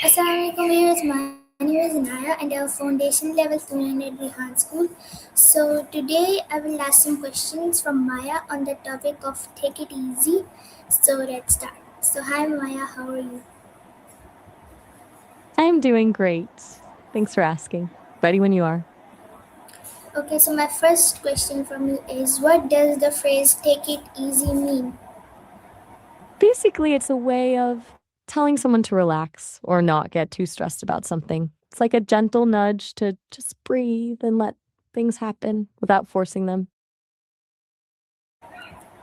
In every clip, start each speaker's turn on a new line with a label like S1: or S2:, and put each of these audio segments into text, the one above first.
S1: Assalamualaikum viewers, my name is Naya and our foundation level 200 Rehan School. So today I will ask some questions from Maya on the topic of take it easy. So let's start. So hi Maya, how are you?
S2: I'm doing great. Thanks for asking. Ready when you are.
S1: Okay, so my first question from you is what does the phrase take it easy mean?
S2: Basically, it's a way of telling someone to relax or not get too stressed about something. It's like a gentle nudge to just breathe and let things happen without forcing them.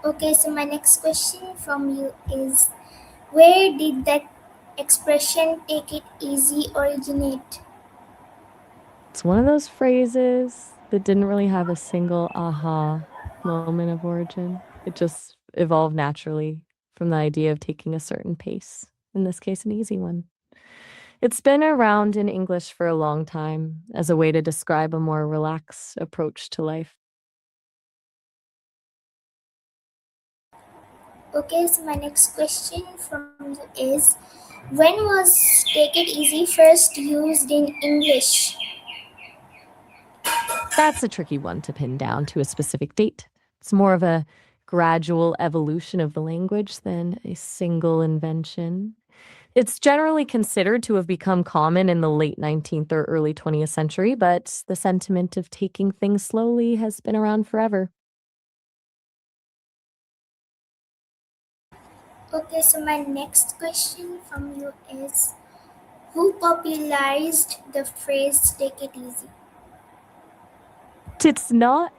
S1: Okay, so my next question from you is where did that expression take it easy originate?
S2: It's one of those phrases that didn't really have a single aha moment of origin. It just evolved naturally from the idea of taking a certain pace, in this case, an easy one. It's been around in English for a long time as a way to describe a more relaxed approach to life.
S1: Okay, so my next question from you is when was take it easy first used in English?
S2: That's a tricky one to pin down to a specific date. It's more of a gradual evolution of the language than a single invention. It's generally considered to have become common in the late 19th or early 20th century, but the sentiment of taking things slowly has been around forever.
S1: Okay, so my next question from you is who popularized the phrase take it easy?
S2: It's not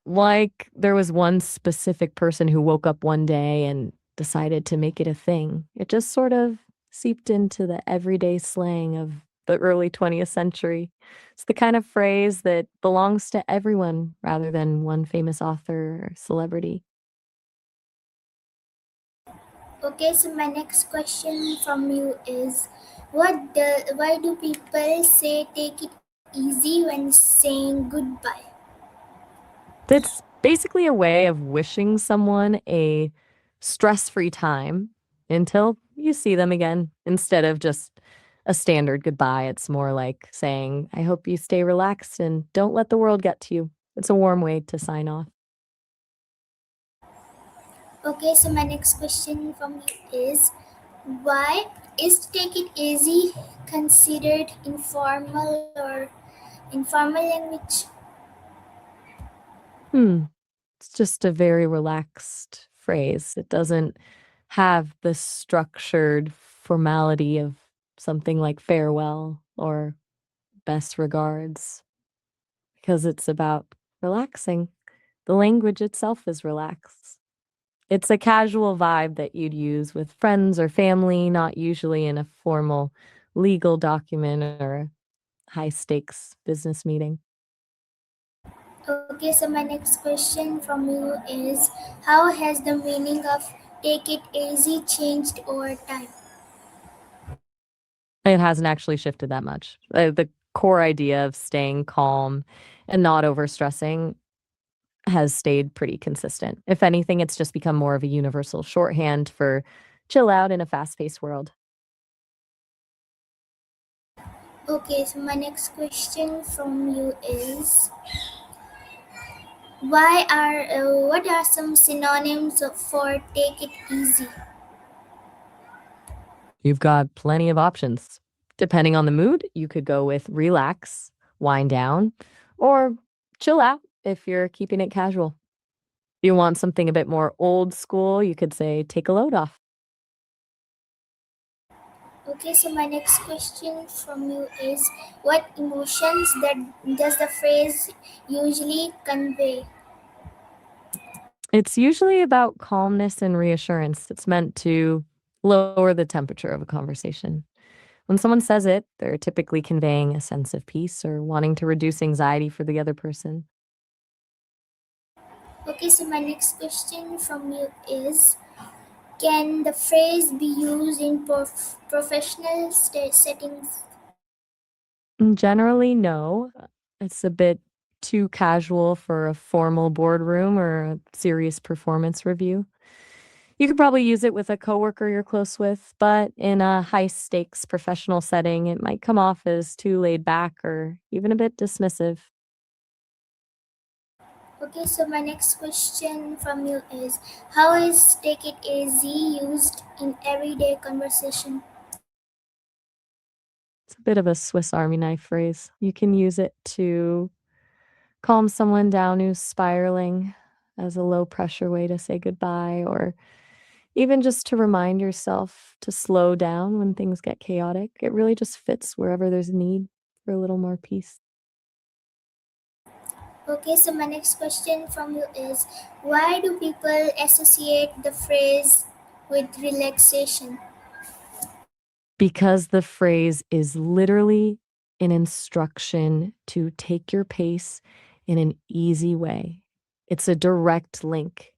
S2: like there was one specific person who woke up one day and decided to make it a thing. It just sort of seeped into the everyday slang of the early 20th century. It's the kind of phrase that belongs to everyone rather than one famous author or celebrity.
S1: Okay, so my next question from you is why do people say take it easy when saying goodbye?
S2: It's basically a way of wishing someone a stress free time until you see them again instead of just a standard goodbye. It's more like saying, I hope you stay relaxed and don't let the world get to you. It's a warm way to sign off.
S1: Okay, so my next question from you is why is take it easy considered informal or informal language?
S2: Hmm. It's just a very relaxed phrase. It doesn't have the structured formality of something like farewell or best regards because it's about relaxing. The language itself is relaxed. It's a casual vibe that you'd use with friends or family, not usually in a formal legal document or a high stakes business meeting.
S1: Okay, so my next question from you is how has the meaning of take it easy changed over time?
S2: It hasn't actually shifted that much. The core idea of staying calm and not overstressing has stayed pretty consistent. If anything, it's just become more of a universal shorthand for chill out in a fast paced world.
S1: Okay, so my next question from you is why are what are some synonyms for take it easy?
S2: You've got plenty of options. Depending on the mood, you could go with relax, wind down, or chill out if you're keeping it casual. You want something a bit more old school, you could say take a load off.
S1: Okay, so my next question from you is what emotions that does the phrase usually convey?
S2: It's usually about calmness and reassurance. It's meant to lower the temperature of a conversation. When someone says it, they're typically conveying a sense of peace or wanting to reduce anxiety for the other person.
S1: Okay, so my next question from you is can the phrase be used in professional settings?
S2: Generally, no. It's a bit too casual for a formal boardroom or a serious performance review. You could probably use it with a coworker you're close with, but in a high stakes professional setting, it might come off as too laid back or even a bit dismissive.
S1: Okay, so my next question from you is, how is take it easy used in everyday conversation?
S2: It's a bit of a Swiss Army knife phrase. You can use it to calm someone down who's spiraling as a low pressure way to say goodbye, or even just to remind yourself to slow down when things get chaotic. It really just fits wherever there's a need for a little more peace.
S1: Okay, so my next question from you is, why do people associate the phrase with relaxation?
S2: Because the phrase is literally an instruction to take your pace in an easy way. It's a direct link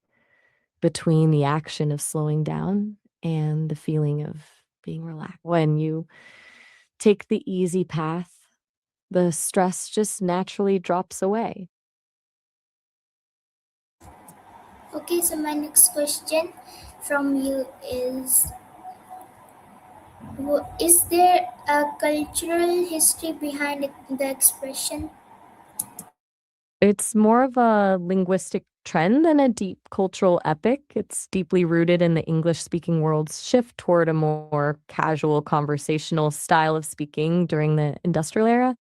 S2: between the action of slowing down and the feeling of being relaxed. When you take the easy path, the stress just naturally drops away.
S1: Okay, so my next question from you is, is there a cultural history behind the expression?
S2: It's more of a linguistic trend than a deep cultural epic. It's deeply rooted in the English speaking world's shift toward a more casual conversational style of speaking during the industrial era.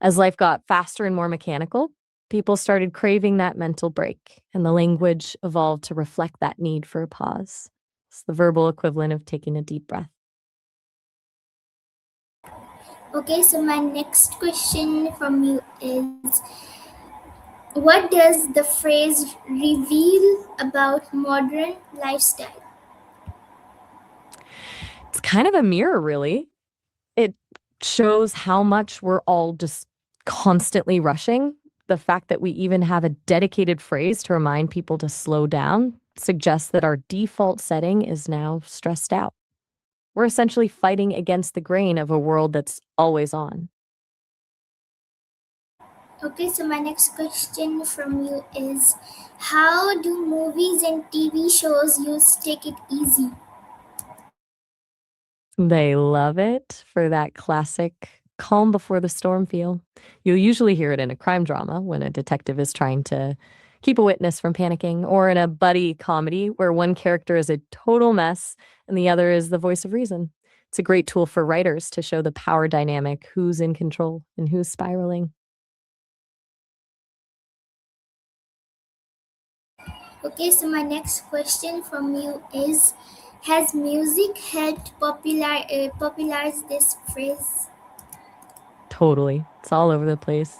S2: As life got faster and more mechanical, people started craving that mental break, and the language evolved to reflect that need for a pause. It's the verbal equivalent of taking a deep breath.
S1: Okay, so my next question from you is, what does the phrase reveal about modern lifestyle?
S2: It's kind of a mirror, really. It shows how much we're all just constantly rushing. The fact that we even have a dedicated phrase to remind people to slow down suggests that our default setting is now stressed out. We're essentially fighting against the grain of a world that's always on.
S1: Okay, so my next question from you is, how do movies and TV shows use take it easy?
S2: They love it for that classic calm before the storm feel. You'll usually hear it in a crime drama when a detective is trying to keep a witness from panicking, or in a buddy comedy where one character is a total mess and the other is the voice of reason. It's a great tool for writers to show the power dynamic, who's in control and who's spiraling.
S1: Okay, so my next question from you is, has music helped popularize this phrase?
S2: Totally. It's all over the place.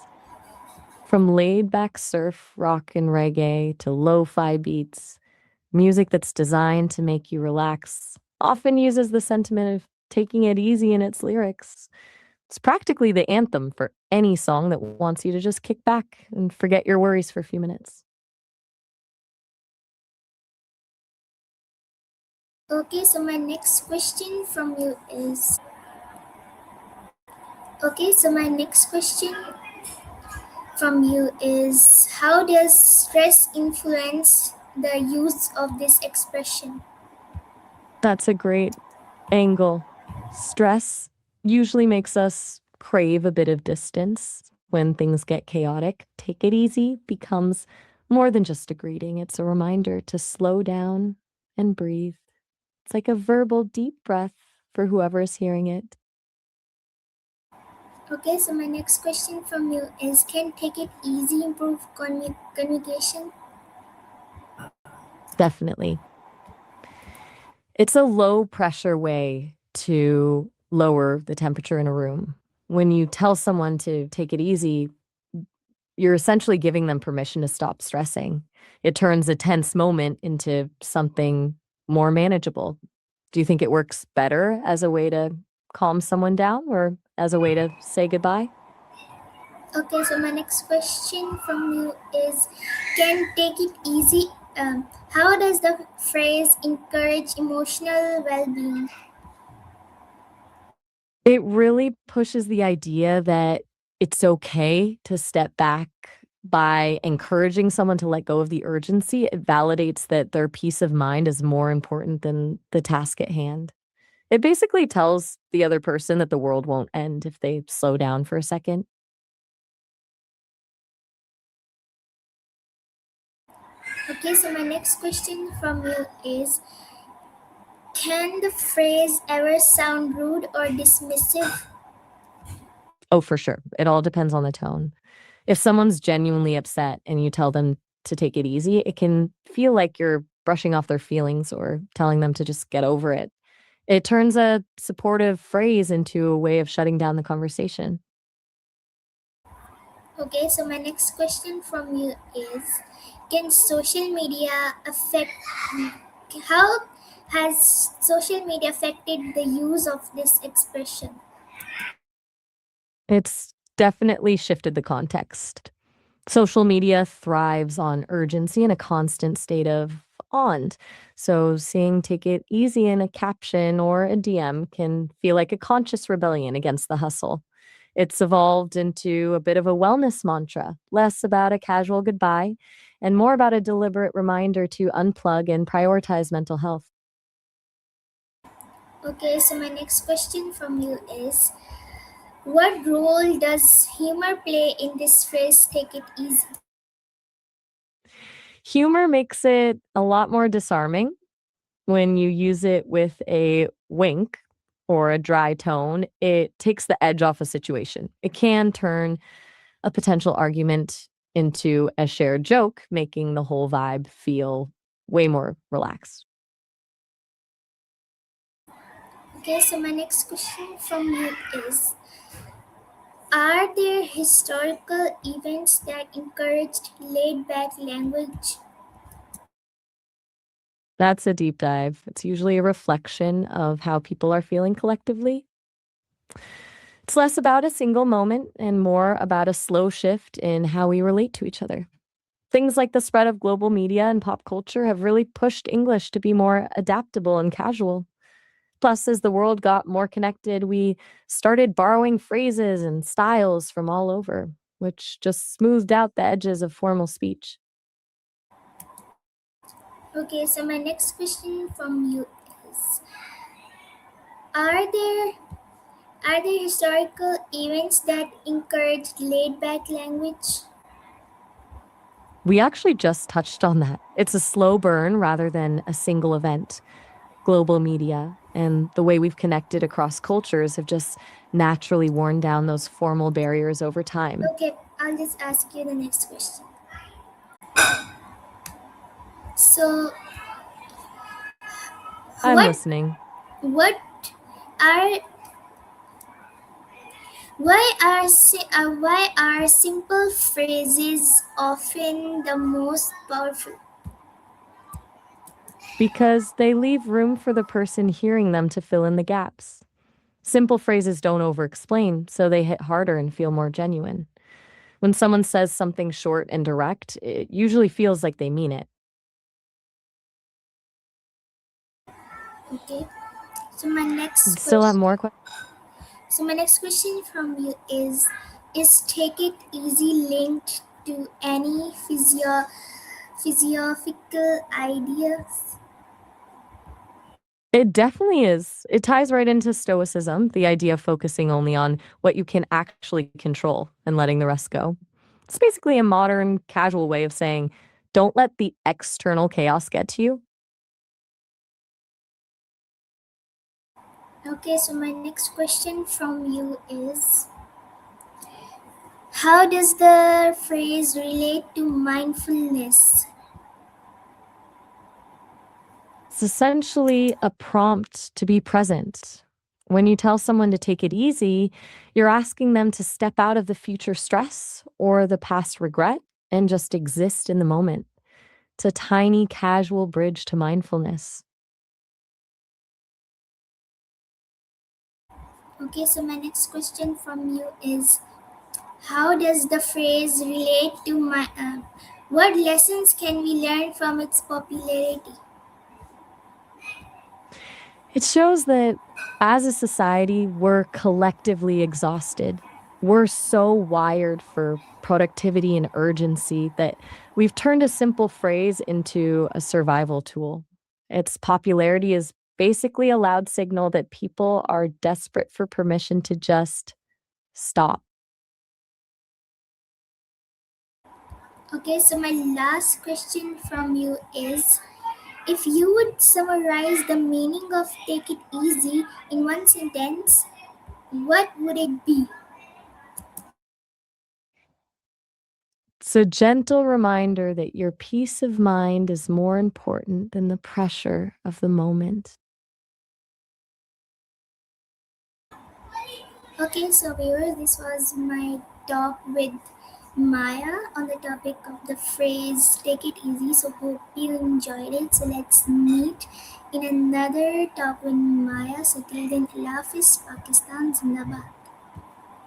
S2: From laid back surf, rock, and reggae to lo fi beats, music that's designed to make you relax often uses the sentiment of taking it easy in its lyrics. It's practically the anthem for any song that wants you to just kick back and forget your worries for a few minutes.
S1: Okay, so my next question from you is, okay, so my next question from you is, how does stress influence the use of this expression?
S2: That's a great angle. Stress usually makes us crave a bit of distance when things get chaotic. Take it easy becomes more than just a greeting, it's a reminder to slow down and breathe. It's like a verbal deep breath for whoever is hearing it.
S1: Okay, so my next question from you is, can take it easy improve communication?
S2: Definitely. It's a low pressure way to lower the temperature in a room. When you tell someone to take it easy, you're essentially giving them permission to stop stressing. It turns a tense moment into something more manageable. Do you think it works better as a way to calm someone down or as a way to say goodbye?
S1: Okay, so my next question from you is, can take it easy? How does the phrase encourage emotional well being?
S2: It really pushes the idea that it's okay to step back, By encouraging someone to let go of the urgency, it validates that their peace of mind is more important than the task at hand. It basically tells the other person that the world won't end if they slow down for a second.
S1: Okay, so my next question from you is, can the phrase ever sound rude or dismissive?
S2: Oh, for sure. It all depends on the tone. If someone's genuinely upset and you tell them to take it easy, it can feel like you're brushing off their feelings or telling them to just get over it. It turns a supportive phrase into a way of shutting down the conversation.
S1: Okay, so my next question from you is, can social media affect, how has social media affected the use of this expression?
S2: It's definitely shifted the context. Social media thrives on urgency and a constant state of on. So seeing take it easy in a caption or a DM can feel like a conscious rebellion against the hustle. It's evolved into a bit of a wellness mantra, less about a casual goodbye and more about a deliberate reminder to unplug and prioritize mental health.
S1: Okay, so my next question from you is, what role does humor play in this phrase, take it easy?
S2: Humor makes it a lot more disarming when you use it with a wink or a dry tone. It takes the edge off a situation. It can turn a potential argument into a shared joke, making the whole vibe feel way more relaxed.
S1: Okay, so my next question from you is, are there historical events that encouraged laid back language?
S2: That's a deep dive. It's usually a reflection of how people are feeling collectively. It's less about a single moment and more about a slow shift in how we relate to each other. Things like the spread of global media and pop culture have really pushed English to be more adaptable and casual. Plus, as the world got more connected, we started borrowing phrases and styles from all over, which just smoothed out the edges of formal speech.
S1: Okay, so my next question from you is, are there are there historical events that encouraged laid back language?
S2: We actually just touched on that. It's a slow burn rather than a single event. Global media and the way we've connected across cultures have just naturally worn down those formal barriers over time.
S1: Okay, I'll just ask you the next question. So,
S2: I'm
S1: what
S2: listening.
S1: what are why are simple phrases often the most powerful?
S2: Because they leave room for the person hearing them to fill in the gaps. Simple phrases don't over explain, so they hit harder and feel more genuine. When someone says something short and direct, it usually feels like they mean it.
S1: Okay. So my next
S2: Still have
S1: question.
S2: more questions?
S1: So my next question from you is take it easy linked to any physiological ideas?
S2: It definitely is. It ties right into stoicism, the idea of focusing only on what you can actually control and letting the rest go. It's basically a modern, casual way of saying, don't let the external chaos get to you.
S1: Okay, so my next question from you is, how does the phrase relate to mindfulness?
S2: It's essentially a prompt to be present. When you tell someone to take it easy, you're asking them to step out of the future stress or the past regret and just exist in the moment. It's a tiny, casual bridge to mindfulness.
S1: Okay, so my next question from you is, how does the phrase relate to my what lessons can we learn from its popularity?
S2: It shows that as a society, we're collectively exhausted. We're so wired for productivity and urgency that we've turned a simple phrase into a survival tool. Its popularity is basically a loud signal that people are desperate for permission to just stop.
S1: Okay, so my last question from you is, if you would summarize the meaning of take it easy in one sentence, what would it be?
S2: It's a gentle reminder that your peace of mind is more important than the pressure of the moment.
S1: Okay, so viewers, this was my talk with Maya on the topic of the phrase take it easy. So hope you enjoyed it. So let's meet in another talk with Maya. So till then, Allah Hafiz, Pakistan Zindabad.